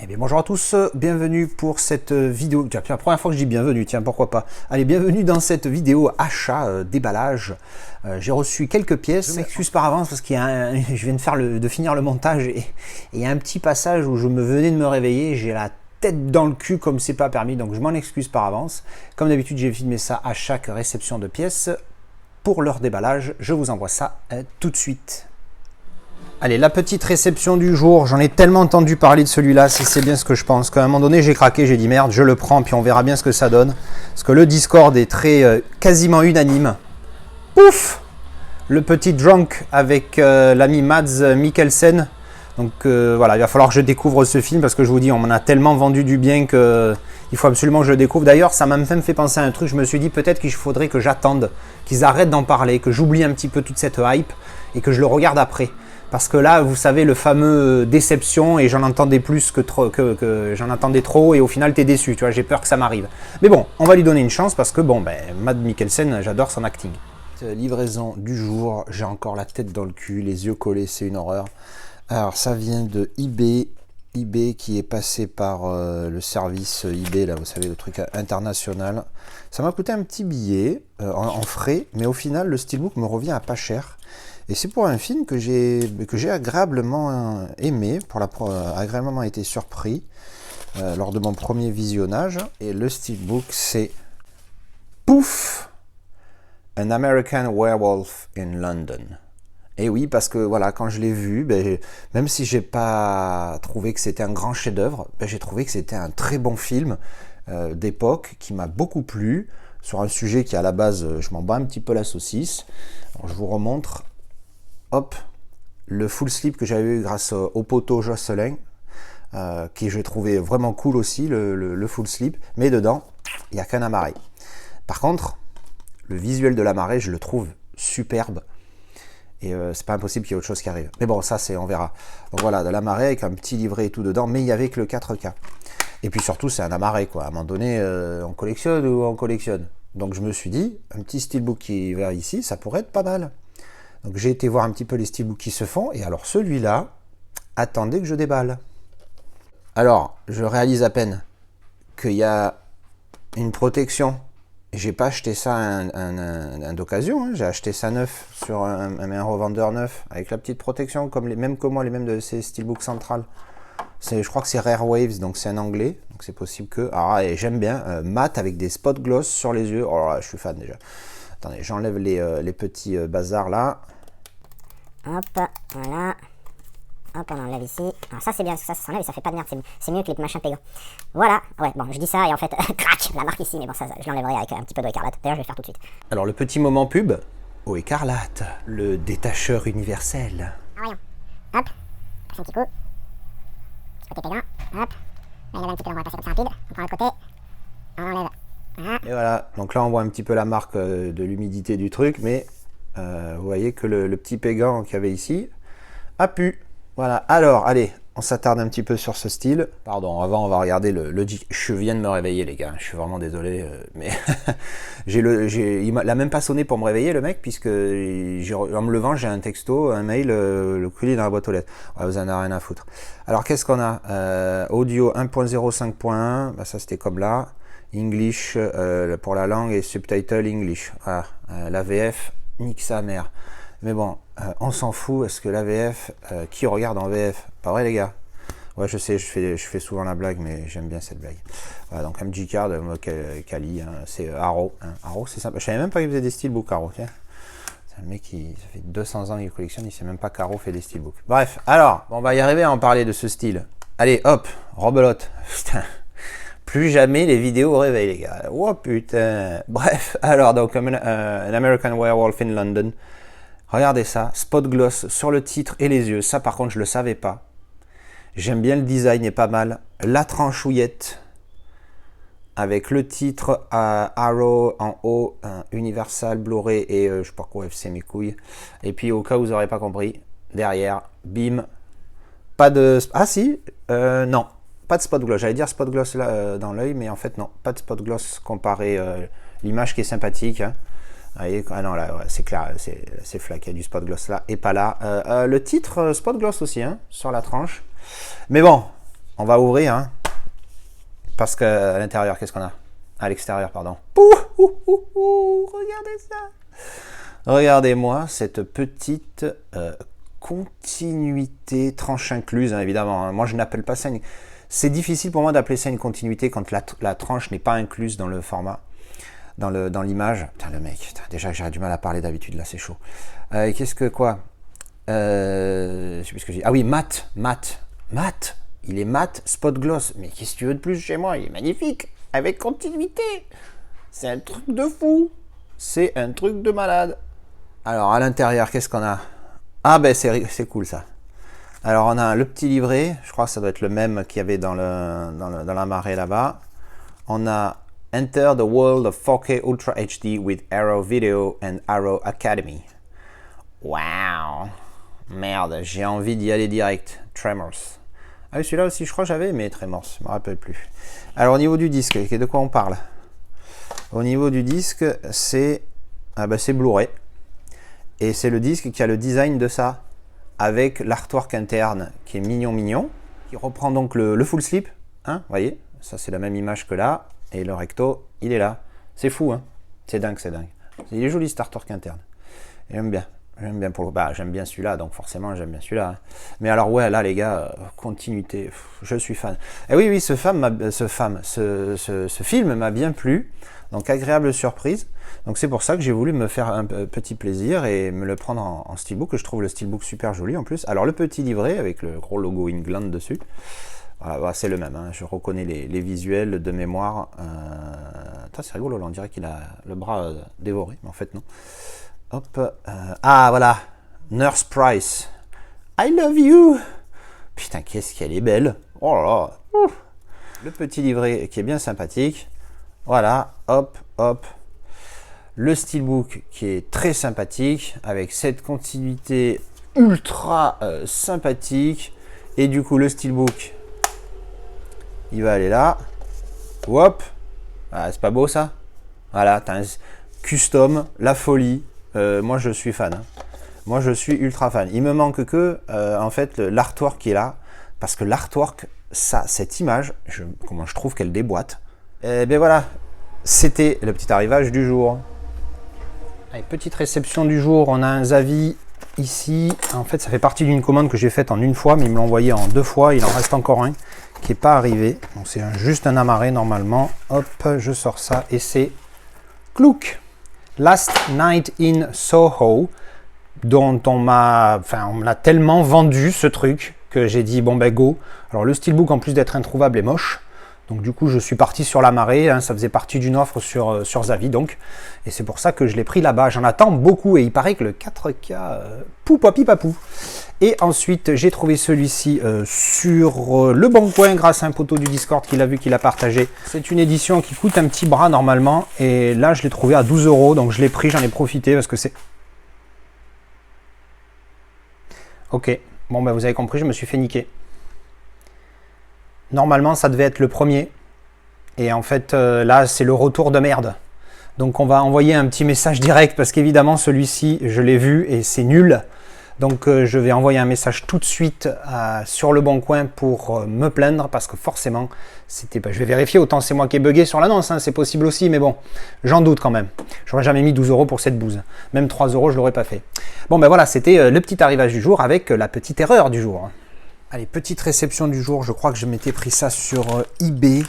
Eh bien, bonjour à tous, bienvenue pour cette vidéo. Tiens, la première fois que je dis bienvenue, tiens, pourquoi pas. Allez, bienvenue dans cette vidéo achat, déballage. J'ai reçu quelques pièces, je m'excuse par avance parce qu'il y a je viens de finir le montage et il y a un petit passage où je venais de me réveiller, j'ai la tête dans le cul comme c'est pas permis, donc je m'en excuse par avance. Comme d'habitude, j'ai filmé ça à chaque réception de pièces. Pour leur déballage, je vous envoie ça tout de suite. Allez, la petite réception du jour, j'en ai tellement entendu parler de celui-là, c'est bien ce que je pense. Qu'à un moment donné, j'ai craqué, j'ai dit merde, je le prends, puis on verra bien ce que ça donne. Parce que le Discord est très quasiment unanime. Ouf! Le petit drunk avec l'ami Mads Mikkelsen. Donc voilà, il va falloir que je découvre ce film parce que je vous dis, on m'en a tellement vendu du bien que il faut absolument que je le découvre. D'ailleurs, ça m'a même fait penser à un truc, je me suis dit peut-être qu'il faudrait que j'attende, qu'ils arrêtent d'en parler, que j'oublie un petit peu toute cette hype et que je le regarde après. Parce que là, vous savez, le fameux déception, et j'en entendais plus que j'en attendais trop, et au final, t'es déçu, tu vois, j'ai peur que ça m'arrive. Mais bon, on va lui donner une chance, parce que bon, Mads Mikkelsen, j'adore son acting. Livraison du jour, j'ai encore la tête dans le cul, les yeux collés, c'est une horreur. Alors, ça vient de eBay, qui est passé par le service eBay, là, vous savez, le truc international. Ça m'a coûté un petit billet, en frais, mais au final, le steelbook me revient à pas cher. Et c'est pour un film que j'ai agréablement aimé, agréablement été surpris lors de mon premier visionnage. Et le steelbook, c'est Pouf! An American Werewolf in London. Et oui, parce que voilà, quand je l'ai vu, même si j'ai pas trouvé que c'était un grand chef-d'œuvre, j'ai trouvé que c'était un très bon film d'époque qui m'a beaucoup plu, sur un sujet qui à la base, je m'en bats un petit peu la saucisse. Alors, je vous remontre. Hop, le full slip que j'avais eu grâce au poteau Jocelyn, qui j'ai trouvé vraiment cool aussi, le full slip, mais dedans, il n'y a qu'un amarré. Par contre, le visuel de l'amarré, je le trouve superbe, et c'est pas impossible qu'il y ait autre chose qui arrive. Mais bon, ça, on verra. Donc voilà, de l'amarré avec un petit livret et tout dedans, mais il n'y avait que le 4K. Et puis surtout, c'est un amarré, quoi. À un moment donné, on collectionne ou on collectionne. Donc je me suis dit, un petit steelbook qui va ici, ça pourrait être pas mal. Donc j'ai été voir un petit peu les steelbooks qui se font, et alors celui-là, attendez que je déballe. Alors, je réalise à peine qu'il y a une protection. J'ai pas acheté ça d'occasion, hein. J'ai acheté ça neuf sur un revendeur neuf, avec la petite protection, comme même que moi, les mêmes de ces steelbooks centrales. Je crois que c'est Rare Waves, donc c'est un anglais, donc c'est possible que... Alors, j'aime bien, mat avec des spot gloss sur les yeux. Oh là, je suis fan déjà. Attendez, j'enlève les petits bazars là. Hop, voilà. Hop, on enlève ici. Alors ça c'est bien, ça s'enlève et ça fait pas de merde, c'est mieux que les machins payants. Voilà, ouais, bon, je dis ça et en fait, crac, la marque ici, mais bon, ça je l'enlèverai avec un petit peu d'eau écarlate. D'ailleurs, je vais le faire tout de suite. Alors, le petit moment pub, eau écarlate, le détacheur universel. Ah, voyons. Hop, passe un petit coup. Petit côté payant, hop. Là, il y avait un petit peu, on va passer comme ça rapide. On prend le côté, on enlève. Voilà. Et voilà, donc là on voit un petit peu la marque de l'humidité du truc, mais vous voyez que le petit pégan qu'il y avait ici a pu. Voilà, alors allez, on s'attarde un petit peu sur ce style. Pardon, avant on va regarder le je viens de me réveiller les gars, je suis vraiment désolé, mais il l'a même pas sonné pour me réveiller le mec, puisque en me levant j'ai un texto, un mail, le colis dans la boîte aux lettres. Ouais, vous en avez rien à foutre. Alors qu'est-ce qu'on a? Audio 1.0 5.1, ça c'était comme là. English pour la langue et subtitle English. Voilà, la VF, nique sa mère. Mais bon, on s'en fout. Est-ce que la VF, qui regarde en VF? Pas vrai les gars? Ouais, je sais, je fais souvent la blague, mais j'aime bien cette blague. Voilà, donc un G-Card, Kali, hein, c'est Arrow. Hein. Arrow, c'est sympa. Je savais même pas qu'il faisait des steelbooks Arrow. Tiens. C'est un mec ça fait 200 ans qu'il collectionne, il sait même pas qu'Arrow fait des steelbooks. Bref, alors, on va y arriver à en parler de ce style. Allez, hop, rebelote. Putain. Plus jamais les vidéos au réveil, les gars. Oh putain. Bref, alors, donc, An American Werewolf in London. Regardez ça, spot gloss sur le titre et les yeux. Ça, par contre, je le savais pas. J'aime bien le design, est pas mal. La tranchouillette avec le titre Arrow en haut, Universal, Blu-ray et je sais pas quoi, FC mes couilles. Et puis, au cas où vous n'aurez pas compris, derrière, bim, pas de... Ah si, non. Pas de spot gloss, j'allais dire spot gloss là, dans l'œil, mais en fait non, pas de spot gloss comparé l'image qui est sympathique. Hein. Voyez, ah non, là, ouais, c'est clair, c'est flac, il y a du spot gloss là et pas là. Le titre spot gloss aussi, hein, sur la tranche. Mais bon, On va ouvrir, hein, parce qu'à l'intérieur, qu'est-ce qu'on a? À l'extérieur, pardon. Regardez ça. Regardez-moi cette petite continuité, tranche incluse, hein, évidemment. Hein. Moi, je n'appelle pas ça une... C'est difficile pour moi d'appeler ça une continuité quand la tranche n'est pas incluse dans le format, dans l'image. Putain, le mec, putain, déjà que j'aurais du mal à parler d'habitude, là, c'est chaud. Qu'est-ce que quoi je sais plus ce que j'ai dit. Ah oui, mat. Il est mat, spot gloss. Mais qu'est-ce que tu veux de plus chez moi? Il est magnifique, avec continuité. C'est un truc de fou. C'est un truc de malade. Alors, à l'intérieur, qu'est-ce qu'on a? Ah ben, c'est cool, ça. Alors, on a le petit livret. Je crois que ça doit être le même qu'il y avait dans la marée, là-bas. On a Enter the World of 4K Ultra HD with Arrow Video and Arrow Academy. Wow. Merde, j'ai envie d'y aller direct. Tremors. Ah oui, celui-là aussi, je crois que j'avais, mais Tremors, je ne me rappelle plus. Alors, au niveau du disque, de quoi on parle? Au niveau du disque, c'est Blu-ray. Et c'est le disque qui a le design de ça, avec l'artwork interne qui est mignon, qui reprend donc le full slip. Hein, voyez, ça c'est la même image que là. Et le recto, il est là. C'est fou, hein. C'est dingue. Il est joli cet artwork interne. Et j'aime bien j'aime bien celui-là, donc forcément j'aime bien celui-là. Hein. Mais alors ouais, là les gars, continuité, je suis fan. Et oui, ce film m'a bien plu, donc agréable surprise. Donc c'est pour ça que j'ai voulu me faire un petit plaisir et me le prendre en steelbook, que je trouve le steelbook super joli en plus. Alors le petit livret avec le gros logo England dessus, voilà, c'est le même, hein. Je reconnais les visuels de mémoire. C'est rigolo, là, on dirait qu'il a le bras dévoré, mais en fait non. Hop, ah voilà, Nurse Price, I love you. Putain, qu'est-ce qu'elle est belle. Oh là là. Le petit livret qui est bien sympathique. Voilà, hop. Le steelbook qui est très sympathique, avec cette continuité ultra sympathique. Et du coup, le steelbook, il va aller là. Hop. Ah, c'est pas beau ça? Voilà, t'as un custom, la folie. Moi je suis fan, hein. Moi je suis ultra fan. Il me manque que en fait l'artwork qui est là, parce que l'artwork, cette image, comment je trouve qu'elle déboîte. Et ben voilà, c'était le petit arrivage du jour. Allez, petite réception du jour, on a un Zavi ici. En fait ça fait partie d'une commande que j'ai faite en une fois, mais il me l'a envoyé en 2 fois. Il en reste encore un qui n'est pas arrivé. Donc c'est juste un amarré normalement. Hop, je sors ça et c'est Clouk. Last Night in Soho, dont on me l'a tellement vendu ce truc que j'ai dit bon ben go. Alors le steelbook en plus d'être introuvable est moche, donc du coup je suis parti sur la marée, hein, ça faisait partie d'une offre sur Zavi donc, et c'est pour ça que je l'ai pris là-bas. J'en attends beaucoup et il paraît que le 4K papou. Et ensuite j'ai trouvé celui-ci sur Le Bon Coin grâce à un poteau du Discord qui l'a vu, qui l'a partagé. C'est une édition qui coûte un petit bras normalement, et là je l'ai trouvé à 12 €, donc je l'ai pris, j'en ai profité parce que c'est... Ok, bon ben vous avez compris, je me suis fait niquer. Normalement ça devait être le premier, et en fait là c'est le retour de merde. Donc on va envoyer un petit message direct, parce qu'évidemment celui-ci je l'ai vu et c'est nul. Donc je vais envoyer un message tout de suite sur Le Bon Coin pour me plaindre, parce que forcément, c'était pas... Je vais vérifier, autant c'est moi qui ai bugué sur l'annonce, hein, c'est possible aussi, mais bon, j'en doute quand même. J'aurais jamais mis 12 € pour cette bouse. Même 3 € je l'aurais pas fait. Bon ben voilà, c'était le petit arrivage du jour avec la petite erreur du jour. Allez, petite réception du jour, je crois que je m'étais pris ça sur eBay.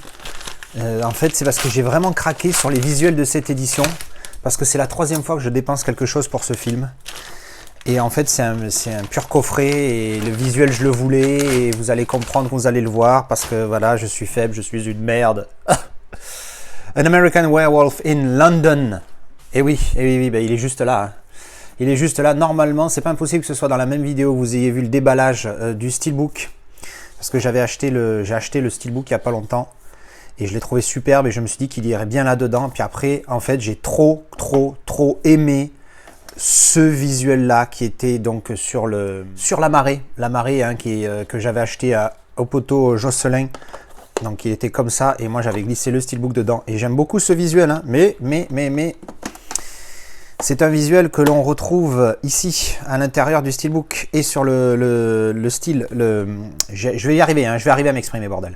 En fait, c'est parce que j'ai vraiment craqué sur les visuels de cette édition, parce que c'est la 3e fois que je dépense quelque chose pour ce film. Et en fait, c'est un pur coffret, et le visuel, je le voulais, et vous allez comprendre, vous allez le voir, parce que voilà, je suis faible, je suis une merde. An American Werewolf in London. Et oui, ben, il est juste là. Hein. Il est juste là. Normalement, c'est pas impossible que ce soit dans la même vidéo que vous ayez vu le déballage du steelbook, parce que j'ai acheté le steelbook il y a pas longtemps, et je l'ai trouvé superbe, et je me suis dit qu'il irait bien là-dedans. Puis après, en fait, j'ai trop aimé ce visuel là qui était donc sur la marée hein, que j'avais acheté au poteau Jocelyn. Donc il était comme ça, et moi j'avais glissé le steelbook dedans, et j'aime beaucoup ce visuel, hein, mais C'est un visuel que l'on retrouve ici, à l'intérieur du Steelbook et sur le style. Je vais y arriver, hein, je vais arriver à m'exprimer, bordel.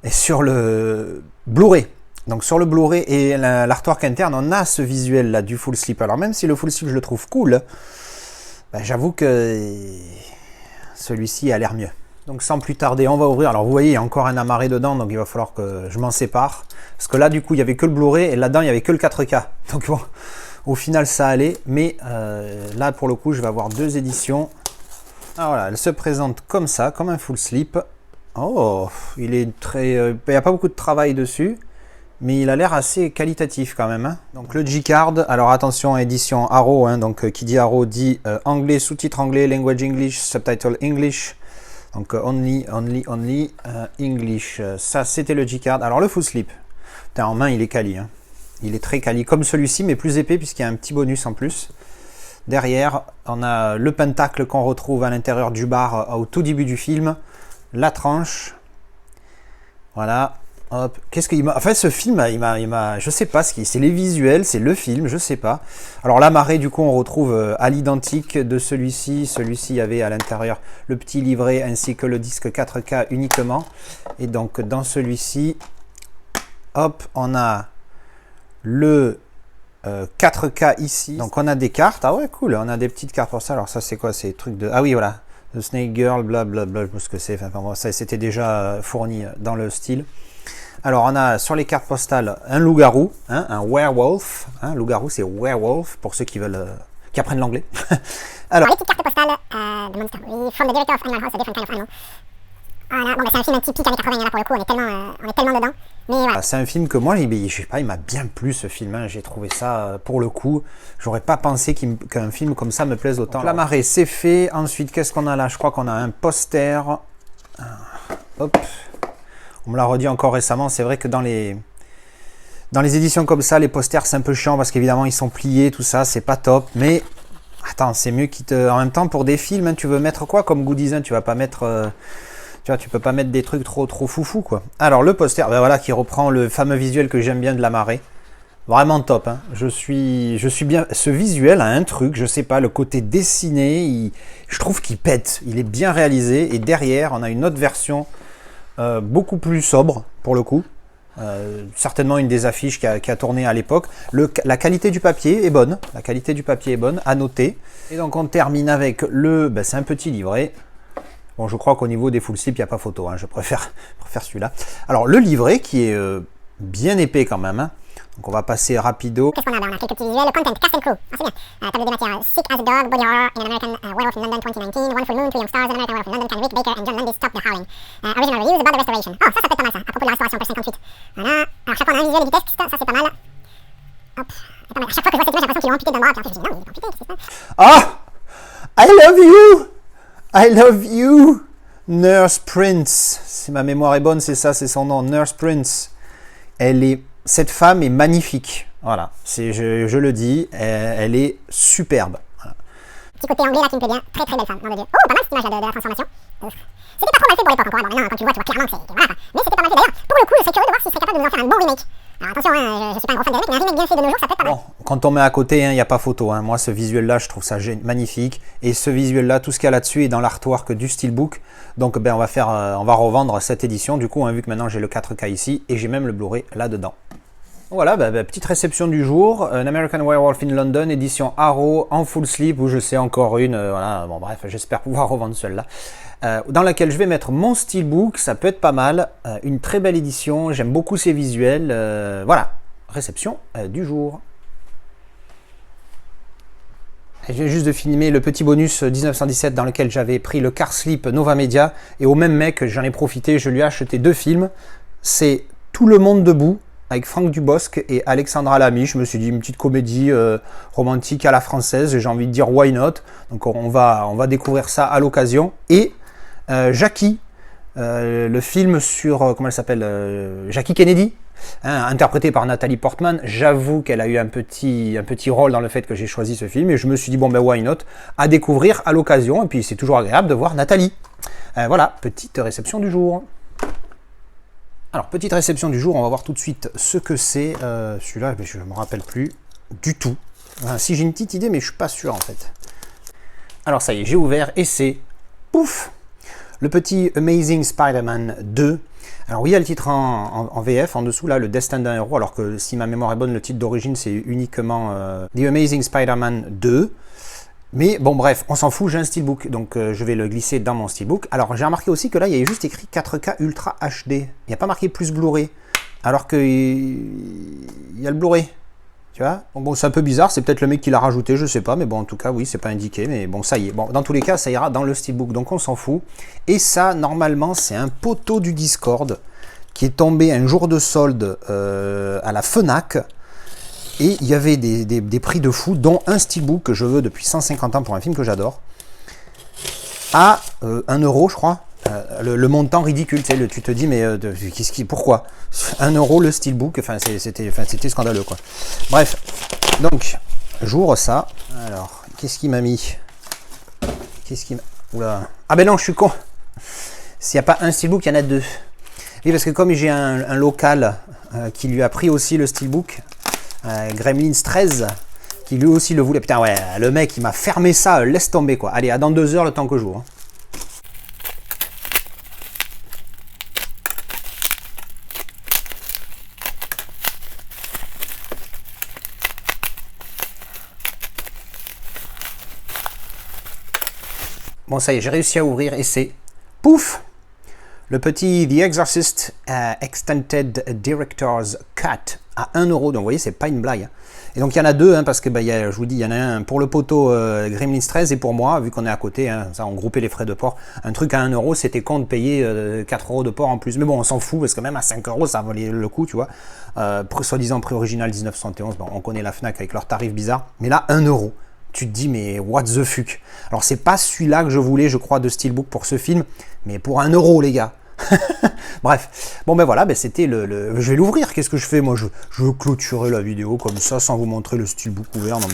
Et sur le Blu-ray. Donc sur le Blu-ray et l'artwork interne, on a ce visuel-là du full slip. Alors même si le full slip, je le trouve cool, ben, j'avoue que celui-ci a l'air mieux. Donc sans plus tarder, on va ouvrir. Alors vous voyez, il y a encore un amarré dedans, donc il va falloir que je m'en sépare. Parce que là, du coup, il n'y avait que le Blu-ray et là-dedans, il n'y avait que le 4K. Donc bon... Au final, ça allait, mais là, pour le coup, je vais avoir deux éditions. Alors voilà, elle se présente comme ça, comme un full slip. Oh, il est très... il n'y a pas beaucoup de travail dessus, mais il a l'air assez qualitatif quand même. Hein. Donc le G-Card, alors attention, édition Arrow, hein, donc qui dit Arrow dit anglais, sous-titre anglais, language English, subtitle English. Donc only English. Ça, c'était le G-Card. Alors le full slip, putain, en main, il est quali, hein. Il est très quali, comme celui-ci, mais plus épais, puisqu'il y a un petit bonus en plus. Derrière, on a le pentacle qu'on retrouve à l'intérieur du bar au tout début du film. La tranche. Voilà. Hop. Qu'est-ce qu'il m'a... En fait, ce film, il m'a... Je sais pas ce qui... C'est les visuels, c'est le film, je sais pas. Alors, l'amarré, du coup, on retrouve à l'identique de celui-ci. Celui-ci avait à l'intérieur le petit livret ainsi que le disque 4K uniquement. Et donc, dans celui-ci, hop, on a... le 4K ici, donc on a des cartes, ah ouais cool, on a des petites cartes pour ça. Alors ça c'est quoi, ces trucs de, ah oui voilà, The Snake Girl, blablabla, ce que c'est, enfin bon, ça c'était déjà fourni dans le style. Alors on a sur les cartes postales un loup-garou, hein, un werewolf, hein, loup-garou c'est werewolf pour ceux qui veulent, qui apprennent l'anglais. Alors les petites cartes postales de Monster, from the director of Animal House, a different kind of animal. Voilà, bon, bah, c'est un film typique années 80, là pour le coup, on est tellement dedans. Mais voilà. C'est un film que moi, je sais pas, il m'a bien plu ce film, hein. J'ai trouvé ça, pour le coup, j'aurais pas pensé qu'un film comme ça me plaise autant. Donc, la marée, c'est fait. Ensuite, qu'est-ce qu'on a là? Je crois qu'on a un poster. Hop. On me l'a redit encore récemment, c'est vrai que dans les éditions comme ça, les posters, c'est un peu chiant parce qu'évidemment, ils sont pliés, tout ça, c'est pas top, mais... Attends, c'est mieux en même temps, pour des films, hein, tu veux mettre quoi comme goodies, hein, tu vas pas mettre... Tu vois, tu peux pas mettre des trucs trop foufou quoi. Alors le poster, ben voilà, qui reprend le fameux visuel que j'aime bien de la marée. Vraiment top, hein. Je suis bien. Ce visuel a un truc, je sais pas, le côté dessiné, je trouve qu'il pète. Il est bien réalisé. Et derrière, on a une autre version beaucoup plus sobre pour le coup. Certainement une des affiches qui a tourné à l'époque. La qualité du papier est bonne. La qualité du papier est bonne, à noter. Et donc on termine avec c'est un petit livret. Bon, je crois qu'au niveau des full slip, il n'y a pas photo, hein. Je préfère celui-là. Alors, le livret qui est bien épais quand même, hein. Donc, on va passer rapido. Qu'est-ce qu'on a? On a quelques petits visuels. Le content, cast and crew. Ah, c'est bien. Table de matière. Sick as a dog, body horror in an American werewolf in London 2019. One full moon, two young stars, an American werewolf in London. Can Rick Baker and John Landis stop the howling? Original reviews about the restoration. Oh, ça peut être pas mal ça. À propos de la restauration, page 58. Voilà. Alors, chaque fois, on a un visuel et du texte. Ça, c'est pas mal. Hop. C'est pas mal. À chaque fois que je vois cette image, j'ai l'impression qu'ils l'ont amputé d'un bras. Puis en fait, je me dis, non, mais ils l'ont amputé, qu'est-ce que c'est ça? Ah! I love you! I love you! Nurse Prince, si ma mémoire est bonne, c'est ça, c'est son nom, Nurse Prince. Cette femme est magnifique, voilà, je le dis, elle est superbe. Voilà. Petit côté anglais là qui me plaît bien, très très belle femme, mon Dieu. Oh, pas mal cette image là de la transformation. C'était pas trop mal fait pour l'époque encore, bon, maintenant quand tu vois clairement que c'est... Voilà, mais c'était pas mal fait d'ailleurs. Pour le coup, je serais curieux de voir s'ils seraient capables de nous en faire un bon remake. Alors attention, hein, je suis pas un gros fan de remake, mais un remake bien fait de nos jours, ça peut être pas mal. Bon, quand on met à côté, il n'y a pas photo, hein. Moi ce visuel-là, je trouve ça magnifique. Et ce visuel-là, tout ce qu'il y a là-dessus est dans l'artwork du Steelbook. Donc ben, on va revendre cette édition, du coup, hein, vu que maintenant j'ai le 4K ici, et j'ai même le Blu-ray là-dedans. Voilà, petite réception du jour, An American Werewolf in London, édition Arrow, en full slip, où je sais encore une, voilà, bon bref, j'espère pouvoir revendre celle-là, dans laquelle je vais mettre mon Steelbook, ça peut être pas mal, une très belle édition, j'aime beaucoup ces visuels, voilà, réception du jour. Et je viens juste de filmer le petit bonus 1917 dans lequel j'avais pris le Car Slip Nova Media, et au même mec, j'en ai profité, je lui ai acheté 2 films, c'est Tout le monde debout, avec Franck Dubosc et Alexandra Lamy. Je me suis dit une petite comédie romantique à la française, j'ai envie de dire why not. Donc on va découvrir ça à l'occasion. Et Jackie, le film sur, comment elle s'appelle, Jackie Kennedy, hein, interprété par Nathalie Portman. J'avoue qu'elle a eu un petit rôle dans le fait que j'ai choisi ce film, et je me suis dit bon ben why not, à découvrir à l'occasion, et puis c'est toujours agréable de voir Nathalie. Voilà, petite réception du jour. Alors, petite réception du jour, on va voir tout de suite ce que c'est. Celui-là, je ne me rappelle plus du tout. Enfin, si j'ai une petite idée, mais je suis pas sûr en fait. Alors ça y est, j'ai ouvert et c'est pouf, le petit Amazing Spider-Man 2. Alors oui, il y a le titre en VF en dessous là, le Destin d'un héros, alors que si ma mémoire est bonne, le titre d'origine c'est uniquement The Amazing Spider-Man 2. Mais bon bref, on s'en fout, j'ai un steelbook, donc je vais le glisser dans mon steelbook. Alors j'ai remarqué aussi que là, il y a juste écrit 4K Ultra HD. Il n'y a pas marqué plus Blu-ray, alors qu'il y a le Blu-ray. Tu vois, bon, c'est un peu bizarre, c'est peut-être le mec qui l'a rajouté, je sais pas, mais bon, en tout cas, oui, c'est pas indiqué, mais bon, ça y est. Bon, dans tous les cas, ça ira dans le steelbook, donc on s'en fout. Et ça, normalement, c'est un poteau du Discord qui est tombé un jour de solde à la Fnac. Et il y avait des prix de fou, dont un steelbook que je veux depuis 150 ans pour un film que j'adore, à 1 euro, je crois. Le montant ridicule, tu sais, tu te dis, mais pourquoi 1 euro le steelbook, enfin, c'était scandaleux, quoi. Bref, donc, j'ouvre ça. Alors, qu'est-ce qu'il m'a mis? Oula. Ah ben non, je suis con. S'il n'y a pas un steelbook, il y en a 2. Oui, parce que comme j'ai un local qui lui a pris aussi le steelbook, Gremlins 13, qui lui aussi le voulait. Putain, ouais, le mec, il m'a fermé ça, laisse tomber, quoi. Allez, à dans 2 heures, le temps que j'ouvre. Bon, ça y est, j'ai réussi à ouvrir et c'est pouf, le petit The Exorcist Extended Director's Cut à 1 euro. Donc vous voyez, c'est pas une blague. Et donc il y en a 2, hein, parce que je vous dis, il y en a un pour le poteau Gremlins 13 et pour moi, vu qu'on est à côté, hein, ça on groupait les frais de port. Un truc à 1 euro, c'était con de payer 4 euros de port en plus. Mais bon, on s'en fout, parce que même à 5 euros, ça valait le coup, tu vois. Soi-disant prix original 1971, bon, on connaît la Fnac avec leurs tarifs bizarres. Mais là, 1 euro. Tu te dis, mais what the fuck? Alors, c'est pas celui-là que je voulais, je crois, de Steelbook pour ce film, mais pour 1 euro, les gars. Bref, bon ben voilà, ben c'était je vais l'ouvrir. Qu'est-ce que je fais? Moi, je veux clôturer la vidéo comme ça, sans vous montrer le Steelbook ouvert. Non,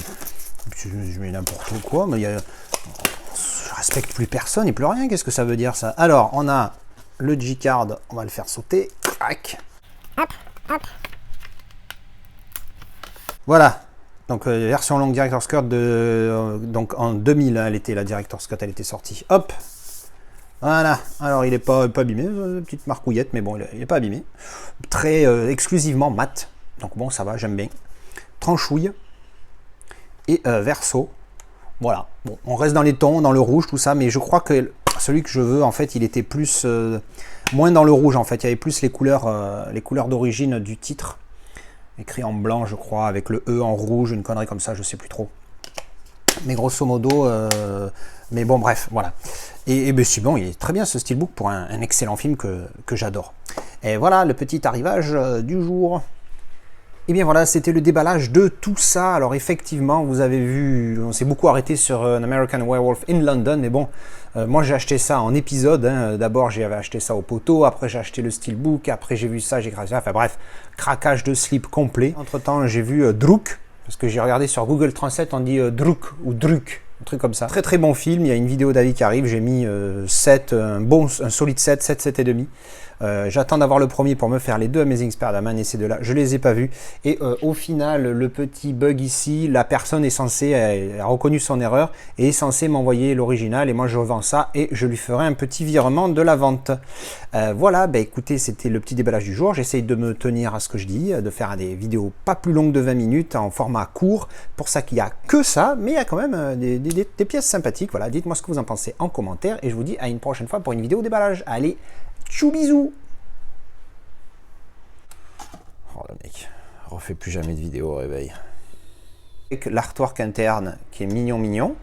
je mets n'importe quoi, mais je respecte plus personne et plus rien. Qu'est-ce que ça veut dire, ça? Alors, on a le G-Card, on va le faire sauter. Crac. Hop, hop. Voilà. Donc version longue Director's Cut donc en 2000, elle était la Director's Cut, elle était sortie. Hop, voilà. Alors il est pas abîmé, petite marcouillette, mais bon, il n'est pas abîmé. Très exclusivement mat. Donc bon, ça va, j'aime bien. Tranchouille et verso. Voilà. Bon, on reste dans les tons, dans le rouge, tout ça, mais je crois que celui que je veux, en fait, il était plus moins dans le rouge. En fait, il y avait plus les couleurs d'origine du titre. Écrit en blanc, je crois, avec le E en rouge, une connerie comme ça, je sais plus trop. Mais grosso modo, mais bon, bref, voilà. Et ben, c'est bon, il est très bien ce Steelbook pour un excellent film que j'adore. Et voilà le petit arrivage du jour. Et bien voilà, c'était le déballage de tout ça. Alors effectivement, vous avez vu, on s'est beaucoup arrêté sur An American Werewolf in London, mais bon, moi j'ai acheté ça en épisode. Hein. D'abord j'avais acheté ça au poteau, après j'ai acheté le Steelbook, après j'ai vu ça, j'ai craqué ça. Enfin bref, craquage de slip complet. Entre temps, j'ai vu Druk, parce que j'ai regardé sur Google Translate, on dit Druk ou Druk, un truc comme ça. Très très bon film, il y a une vidéo d'avis qui arrive, j'ai mis 7, un solide 7, 7,5. J'attends d'avoir le premier pour me faire les 2 Amazing Spider-Man et ces deux-là, je les ai pas vus. Et au final, le petit bug ici, la personne est censée, a reconnu son erreur et est censée m'envoyer l'original et moi je revends ça et je lui ferai un petit virement de la vente. Voilà, bah écoutez, c'était le petit déballage du jour. J'essaye de me tenir à ce que je dis, de faire des vidéos pas plus longues de 20 minutes en format court. Pour ça qu'il n'y a que ça, mais il y a quand même des pièces sympathiques. Voilà, dites-moi ce que vous en pensez en commentaire et je vous dis à une prochaine fois pour une vidéo déballage. Allez, tchou bisous. Oh le mec, refais plus jamais de vidéo au réveil. Avec l'artwork interne qui est mignon.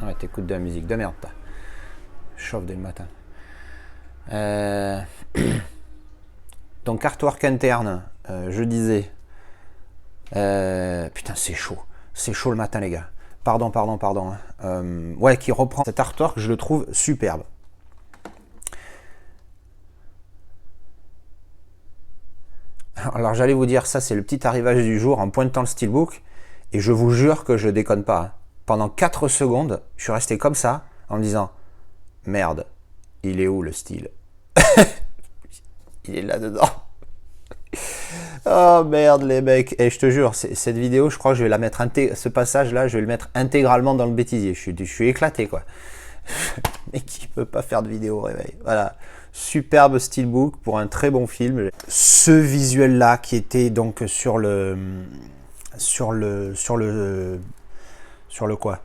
Ouais, t'écoutes de la musique de merde, toi. Chauffe dès le matin. Donc artwork interne, je disais. Putain, c'est chaud. C'est chaud le matin, les gars. Pardon. Hein. Ouais, qui reprend cet artwork, je le trouve superbe. Alors j'allais vous dire, ça c'est le petit arrivage du jour en pointant le Steelbook, et je vous jure que je déconne pas. Hein. Pendant 4 secondes, je suis resté comme ça, en me disant, merde, il est où le style? Il est là-dedans. Oh merde les mecs. Et je te jure, cette vidéo, je crois que je vais la mettre ce passage là, je vais le mettre intégralement dans le bêtisier. Je suis éclaté quoi. Mais qui peut pas faire de vidéo au réveil. Voilà. Superbe steelbook pour un très bon film. Ce visuel là qui était donc sur le quoi